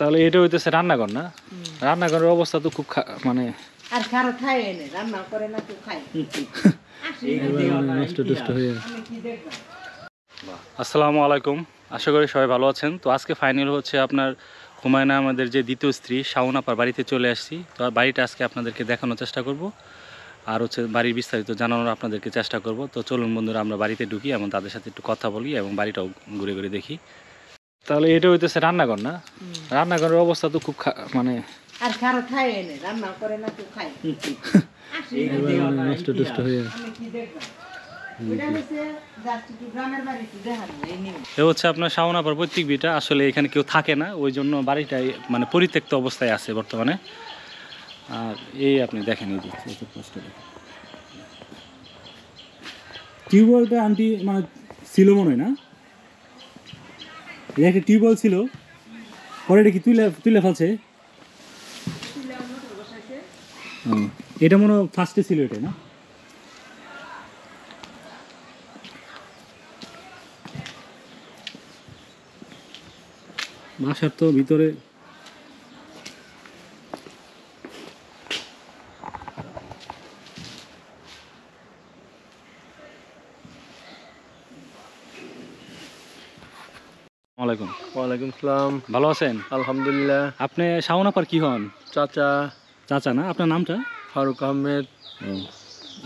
তাহলে এটা হইতেছে রান্নাঘর না? রান্নাঘরের অবস্থা তো খুব মানে আর কারো খায় এনে রান্না করে না কেউ খায় নষ্ট টষ্ট হয়ে। আসসালামু আলাইকুম, আশা করি সবাই ভালো আছেন। তো আজকে ফাইনাল হচ্ছে আপনার হুমায়ুন আহমেদের যে দ্বিতীয় স্ত্রী শাওন আপার বাড়িতে চলে আসছি। তো বাড়িটা আজকে আপনাদেরকে দেখানোর চেষ্টা করব, আর হচ্ছে বাড়ির বিস্তারিত জানানোর আপনাদেরকে চেষ্টা করব। তো চলুন বন্ধুরা, আমরা বাড়িতে ঢুকি এবং তাদের সাথে একটু কথা বলি এবং বাড়িটাও ঘুরে ঘুরে দেখি। তাহলে এটা হইতেছে রান্নাঘর না? রান্নাঘরের অবস্থা তো খুব মানে আর কারো খায় এনে রান্না করে না কেউ খায় নষ্ট টষ্ট হয়ে। এ হচ্ছে আপনার শাওন আপার পৈতৃক বিটা। আসলে এখানে কেউ থাকে না, ওই জন্য বাড়িটাই মানে পরিত্যক্ত অবস্থায় আছে বর্তমানে। আর এই আপনি দেখেন এই দিক টিউবওয়েলটা আন্টি মানে ছিল মনে হয় না, একটা টিউবওয়েল ছিল, পরে এটা কি তুলে তুলে ফেলছে। এটা মনে হয় ফার্স্টে ছিল এটা না? বাসার তো ভিতরে ওয়ালাইকুম সালাম। ভালো আছেন? আলহামদুলিল্লাহ। আপনি শাওন আপার কি হন? চাচা। চাচা না? আপনার নামটা? ফারুক আহমেদ।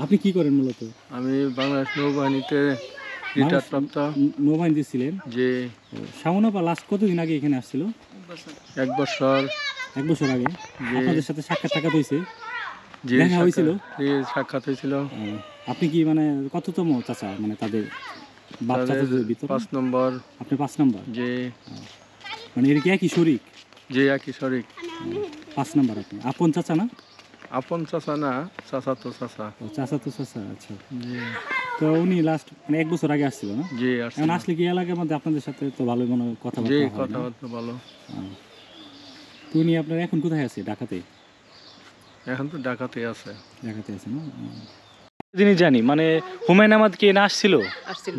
আপনি কি করেন মূলত? আমি বাংলাদেশ নৌবাহিনীতে রিটায়ার প্রাপ্ত। নৌবাহিনীতে ছিলেন? যে শাওন আপা লাস্ট কতদিন আগে এখানে আসছিল? এক বছর। এক বছর আগে আপনাদের সাথে সাক্ষাৎ হয়েছে? যে দেখা হয়েছিল? সাক্ষাৎ হয়েছিল। আপনি কি মানে কততম চাচা মানে তাদের বাপ চাচাদের ভিতর? 5 নম্বর। আপনি 5 নম্বর? যে মানে এর কি একই শরীক? যে একই শরীক। 5 নম্বর। আপনি আপন চাচা না? আপন চাচা না, চাচা তো চাচা। ও চাচা তো চাচা। আচ্ছা। জি। তো উনি লাস্ট মানে এক বছর আগে আসছিল না? জি এখন আসলে কি এলাকার মধ্যে আপনাদের সাথে তো ভালো মনে কথাবার্তা জি হয় না? কথাবার্তা ভালো। তো উনি আপনার এখন কোথায় আছে? ঢাকাতে? এখন তো ঢাকাতে আছে। ঢাকাতে আছে না? জিনিস জানি মানে হুমায়ুন আহমেদ কি না আসছিল?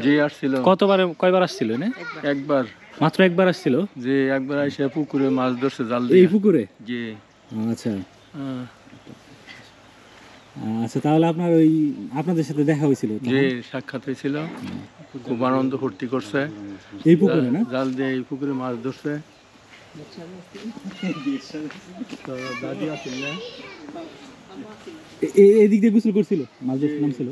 জি আসছিল। কতবার কয়বার আসছিল না? একবার। মাত্র একবার আসছিল? যে একবার এসে পুকুরে মাছ ধরছে জাল দিয়ে। এই পুকুরে? জি। আচ্ছা আচ্ছা, তাহলে আপনার ওই আপনাদের সাথে দেখা হয়েছিল? যে সাক্ষাৎ হয়েছিল, খুব আনন্দ ফুর্তি করছে। এই পুকুরে না? জাল দিয়ে এই পুকুরে মাছ ধরছে। দাদি আসেন না? এদিক দিয়ে গোসল করছিল, মাছ ধরতে নামছিল।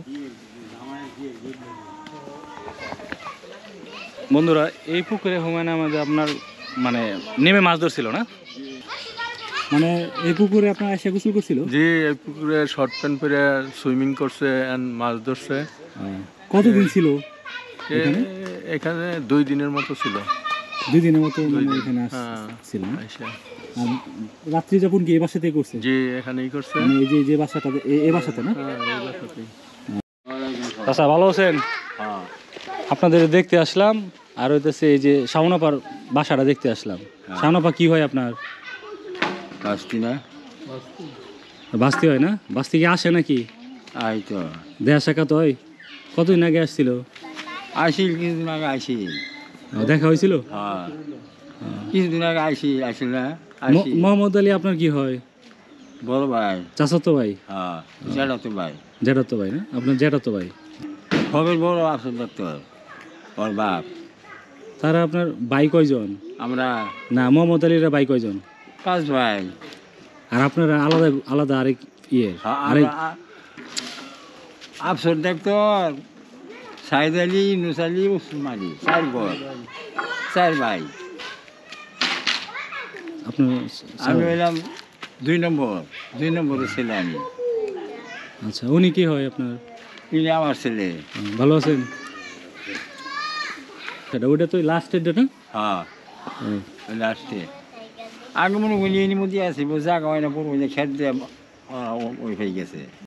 বন্ধুরা, এই পুকুরে হুমায়ুন আহমেদ আপনার মানে নেমে মাছ ধরছিল না? মানে এই পুকুরে আপনার এসে গোসল করছিল? জি, এই পুকুরে শর্ট প্যান্ট পরে সুইমিং করছে এন্ড মাছ ধরছে। কতদিন ছিল এখানে? 2 দিনের মতো ছিল। 2 দিনের মতো মানে এখানে ছিল। রাত্রি যাপন কি এই বাসাতেই করছে? জি, এখানেই করছে। মানে এই যে বাসাটা এই বাসাতে না? হ্যাঁ, এই বাসাতেই। আচ্ছা, ভালো আছেন? আপনাদের দেখতে আসলাম, আর হইতেছে এই যে শাওন আপার বাসাটা দেখতে আসলাম। শাওন আপা কি হয় আপনার? বাস্তি না? বাস্তি হয় না? বাস্তি কি আসে নাকি? আই তো দেখা সাক্ষাৎ হয়? কতদিন আগে আসছিল? আসিল, কিছুদিন আগে আসিল। দেখা হয়েছিল? হ্যাঁ, কিছুদিন আগে আসিল না? মোহাম্মদ আলী আপনার কি হয়? বড় ভাই। চাচাতো ভাই? হ্যাঁ, জ্যাঠাতো ভাই। জ্যাঠাতো ভাই না? আপনার জ্যাঠাতো ভাই? খবর বড় আছে ডাক্তার, ওর বাপ। তারা আপনার ভাই কয়জন? আমরা না, মোহাম্মদ আলীরা ভাই কয়জন? 5 ভাই। আর আপনারা আলাদা আলাদা আরেক আরেক আফসর ডাক্তার, সাইদ আলী, ইউনুস আলী, উসমান আলী, 4 ভাই। আপনার আমি হইলাম 2 নম্বরের ছেলে আমি। আচ্ছা, উনি কি হয় আপনার? ইনি আমার ছেলে। ভালো আছেন? ওটা তো লাস্টের ডেট না? হ্যাঁ, লাস্টে। আগে মনে করি এর মধ্যে আছে, জায়গা হয় না, পড়বো খেত দিয়ে ওই হয়ে গেছে।